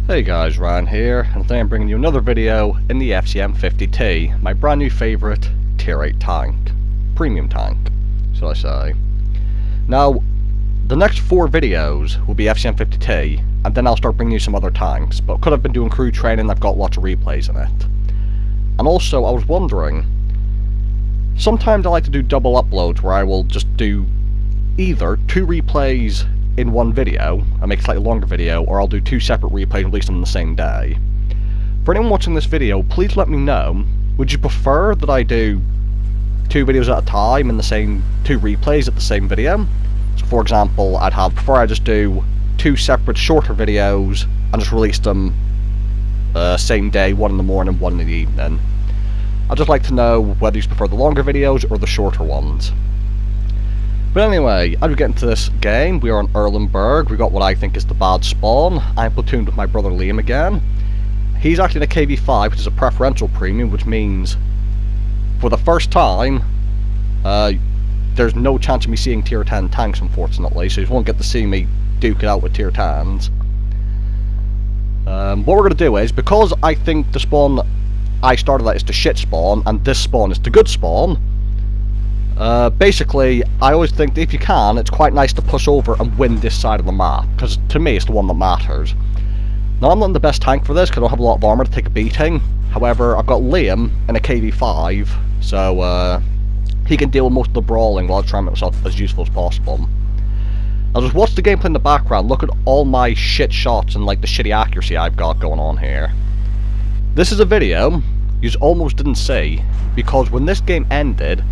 Hey guys, Ryan here, and today I'm bringing you another video in the FCM 50T, my brand new favourite Tier 8 tank. Premium tank, shall I say. Now, the next 4 videos will be FCM 50T, and then I'll start bringing you some other tanks, but because I've been doing crew training, I've got lots of replays in it. And also, I was wondering, sometimes I like to do double uploads where I will just do either 2 replays in one video, I make a slightly longer video, or I'll do 2 separate replays and release them on the same day. For anyone watching this video, please let me know, would you prefer that I do 2 videos at a time in the same 2 replays at the same video? So for example, I'd prefer I just do 2 separate shorter videos and just release them same day, one in the morning, one in the evening. I'd just like to know whether you prefer the longer videos or the shorter ones. But anyway, as we get into this game, we are on Erlenberg. We got what I think is the bad spawn. I'm platooned with my brother Liam again. He's actually in a KV5, which is a preferential premium, which means for the first time, there's no chance of me seeing tier 10 tanks, unfortunately, so you won't get to see me duke it out with tier 10s. What we're going to do is, because I think the spawn I started at is the shit spawn, and this spawn is the good spawn, basically, I always think that if you can, it's quite nice to push over and win this side of the map, because to me it's the one that matters. Now, I'm not the best tank for this, because I don't have a lot of armor to take a beating. However, I've got Liam in a KV5, so he can deal with most of the brawling while I try and make myself as useful as possible. Now, just watch the gameplay in the background, look at all my shit shots and like the shitty accuracy I've got going on here. This is a video you almost didn't see, because when this game ended,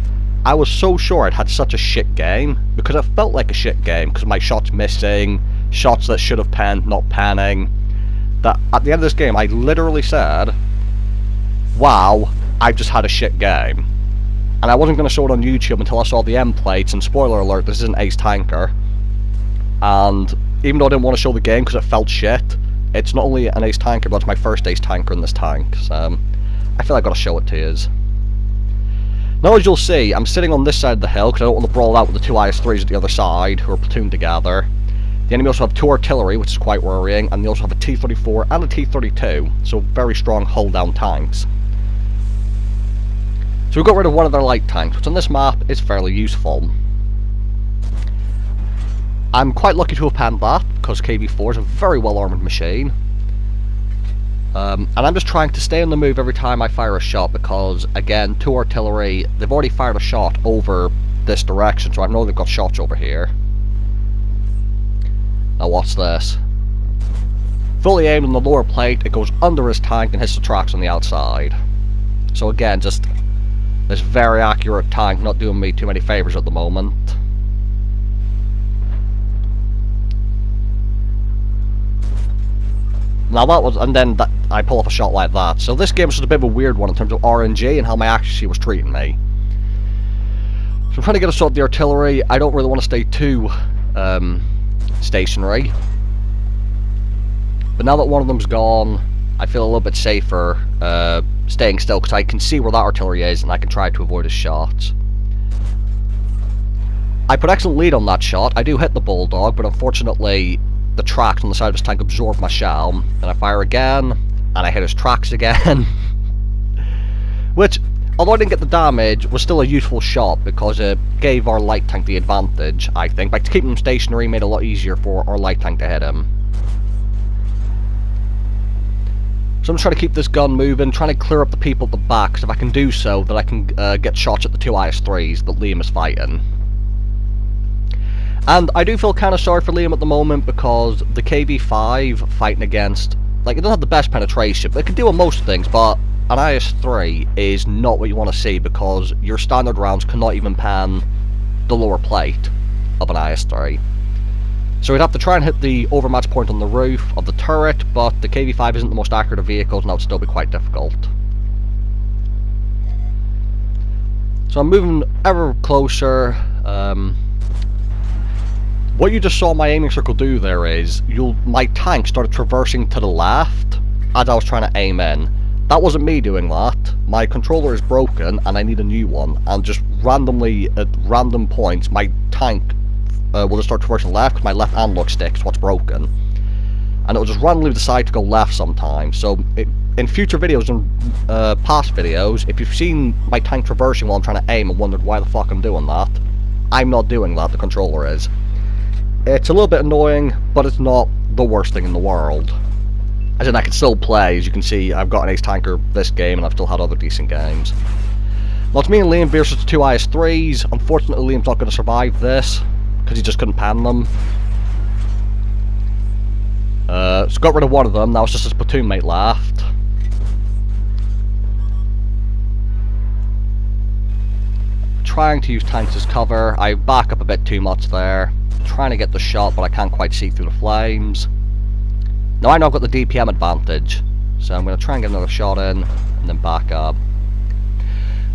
I was so sure I'd had such a shit game, because it felt like a shit game, because my shots missing, shots that should have panned, not panning, that at the end of this game I literally said, wow, I've just had a shit game. And I wasn't going to show it on YouTube until I saw the end plates, and spoiler alert, this is an ace tanker. And even though I didn't want to show the game because it felt shit, it's not only an ace tanker, but it's my first ace tanker in this tank, so I feel like I've got to show it to you. Now, as you'll see, I'm sitting on this side of the hill because I don't want to brawl out with the 2 IS-3s at the other side, who are platooned together. The enemy also have 2 artillery, which is quite worrying, and they also have a T-34 and a T-32, so very strong hull-down tanks. So we got rid of one of their light tanks, which on this map is fairly useful. I'm quite lucky to have panned that, because KV-4 is a very well-armoured machine. And I'm just trying to stay on the move every time I fire a shot, because, again, 2 artillery, they've already fired a shot over this direction, so I know they've got shots over here. Now watch this. Fully aimed on the lower plate, it goes under his tank and hits the tracks on the outside. So again, just this very accurate tank, not doing me too many favours at the moment. Now that was, and then I pull off a shot like that. So this game was just a bit of a weird one in terms of RNG and how my accuracy was treating me. So I'm trying to get a shot at the artillery. I don't really want to stay too stationary. But now that one of them's gone, I feel a little bit safer staying still, because I can see where that artillery is and I can try to avoid his shots. I put excellent lead on that shot. I do hit the bulldog, but unfortunately the tracks on the side of his tank absorb my shell, and I fire again, and I hit his tracks again. Which, although I didn't get the damage, was still a useful shot, because it gave our light tank the advantage, I think. By keeping him stationary made it a lot easier for our light tank to hit him. So I'm trying to keep this gun moving, trying to clear up the people at the back, because if I can do so, then I can get shots at the 2 IS-3s that Liam is fighting. And I do feel kind of sorry for Liam at the moment, because the KV-5 fighting against, like, it doesn't have the best penetration, but it can deal with most things, but an IS-3 is not what you want to see, because your standard rounds cannot even pan the lower plate of an IS-3. So we'd have to try and hit the overmatch point on the roof of the turret, but the KV-5 isn't the most accurate of vehicles, and that would still be quite difficult. So I'm moving ever closer. What you just saw my aiming circle do there is, my tank started traversing to the left as I was trying to aim in. That wasn't me doing that. My controller is broken and I need a new one, and just randomly at random points my tank will just start traversing left, because my left analog stick is what's broken. and it will just randomly decide to go left sometimes. So in future videos and past videos, if you've seen my tank traversing while I'm trying to aim and wondered why the fuck I'm doing that, I'm not doing that, the controller is. It's a little bit annoying, but it's not the worst thing in the world. As in, I can still play. As you can see, I've got an ace tanker this game, and I've still had other decent games. Well, it's me and Liam versus the two IS-3s. Unfortunately, Liam's not going to survive this, because he just couldn't pan them. So got rid of one of them. Now it's just his platoon mate left. Trying to use tanks as cover. I back up a bit too much there. Trying to get the shot, but I can't quite see through the flames. Now I know I've got the DPM advantage, so I'm going to try and get another shot in, and then back up.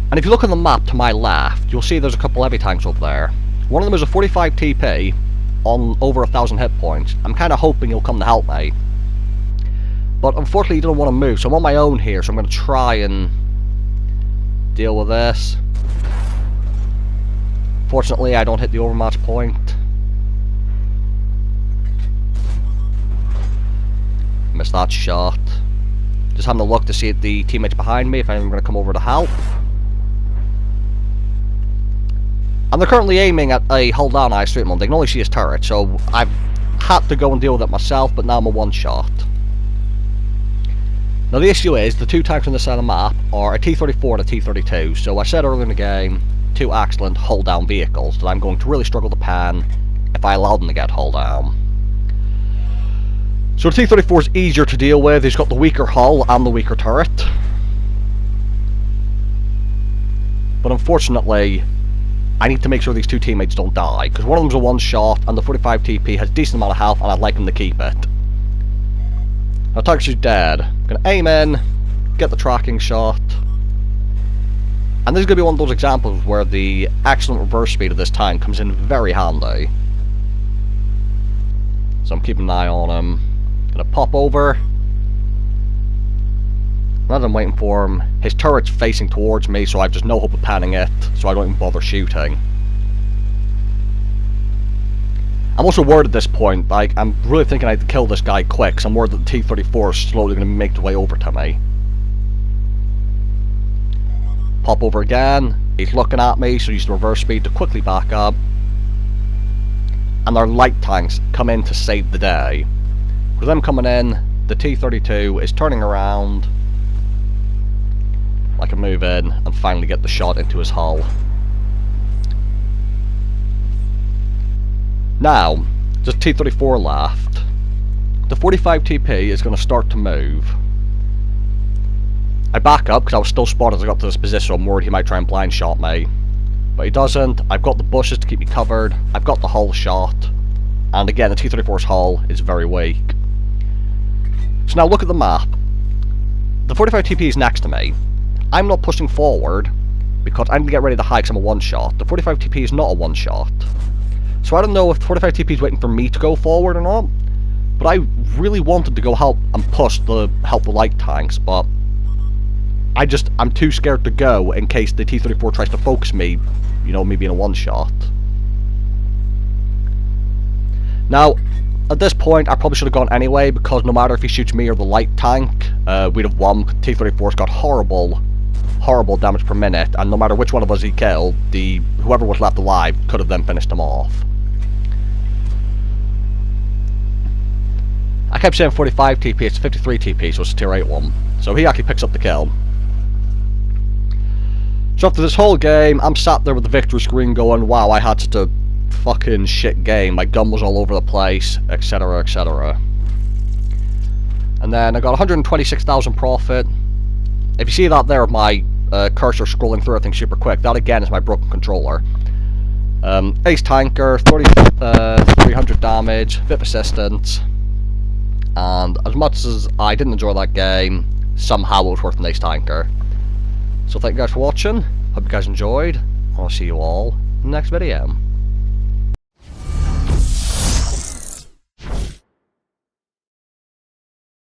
And if you look on the map to my left, you'll see there's a couple heavy tanks over there. One of them is a 45 TP on over 1,000 hit points. I'm kind of hoping he'll come to help me. But unfortunately he doesn't want to move, so I'm on my own here, so I'm going to try and deal with this. Fortunately, I don't hit the overmatch point. Missed that shot. Just having a look to see if the teammates behind me, if anyone's going to come over to help. And they're currently aiming at a hull down IS-3 at the moment. They can only see his turret, so I've had to go and deal with it myself, but now I'm a one-shot. Now the issue is, the two tanks on this side of the map are a T-34 and a T-32, so I said earlier in the game, two excellent hull down vehicles that I'm going to really struggle to pan if I allow them to get hull down. So the T-34 is easier to deal with. He's got the weaker hull and the weaker turret. But unfortunately, I need to make sure these two teammates don't die, because one of them's a one-shot, and the 45 TP has a decent amount of health, and I'd like him to keep it. Now Tiger's dead. I'm going to aim in, get the tracking shot. And this is going to be one of those examples where the excellent reverse speed of this tank comes in very handy. So I'm keeping an eye on him. Gonna pop over. Rather than waiting for him, his turret's facing towards me, so I've just no hope of panning it, so I don't even bother shooting. I'm also worried at this point, like, I'm really thinking I have to kill this guy quick, because I'm worried that the T-34 is slowly going to make its way over to me. Pop over again. He's looking at me, so use the reverse speed to quickly back up. And our light tanks come in to save the day. With them coming in, the T-32 is turning around. I can move in and finally get the shot into his hull. Now, just T-34 left. The 45 TP is going to start to move. I back up because I was still spotted as I got to this position, so I'm worried he might try and blind shot me. But he doesn't. I've got the bushes to keep me covered. I've got the hull shot. And again, the T-34's hull is very weak. So now look at the map. The 45 TP is next to me. I'm not pushing forward because I'm going to get ready to hide because I'm a one-shot. The 45 TP is not a one-shot. So I don't know if 45 TP is waiting for me to go forward or not. But I really wanted to go help and push the help the light tanks, but I'm too scared to go in case the T-34 tries to focus me, you know, me being a one-shot. Now, at this point, I probably should have gone anyway, because no matter if he shoots me or the light tank, we'd have won. T-34's got horrible damage per minute, and no matter which one of us he killed, whoever was left alive could have then finished him off. I kept saying 45 TP, it's 53 TP, so it's a tier 8 one. So he actually picks up the kill. So after this whole game, I'm sat there with the victory screen going, wow, I had such a fucking shit game. My gun was all over the place, etc, etc. And then I got 126,000 profit. If you see that there, my cursor scrolling through everything super quick, that again is my broken controller. Ace tanker, 300 damage, bit of assistance. And as much as I didn't enjoy that game, somehow it was worth an ace tanker. So thank you guys for watching, hope you guys enjoyed, and I'll see you all in the next video.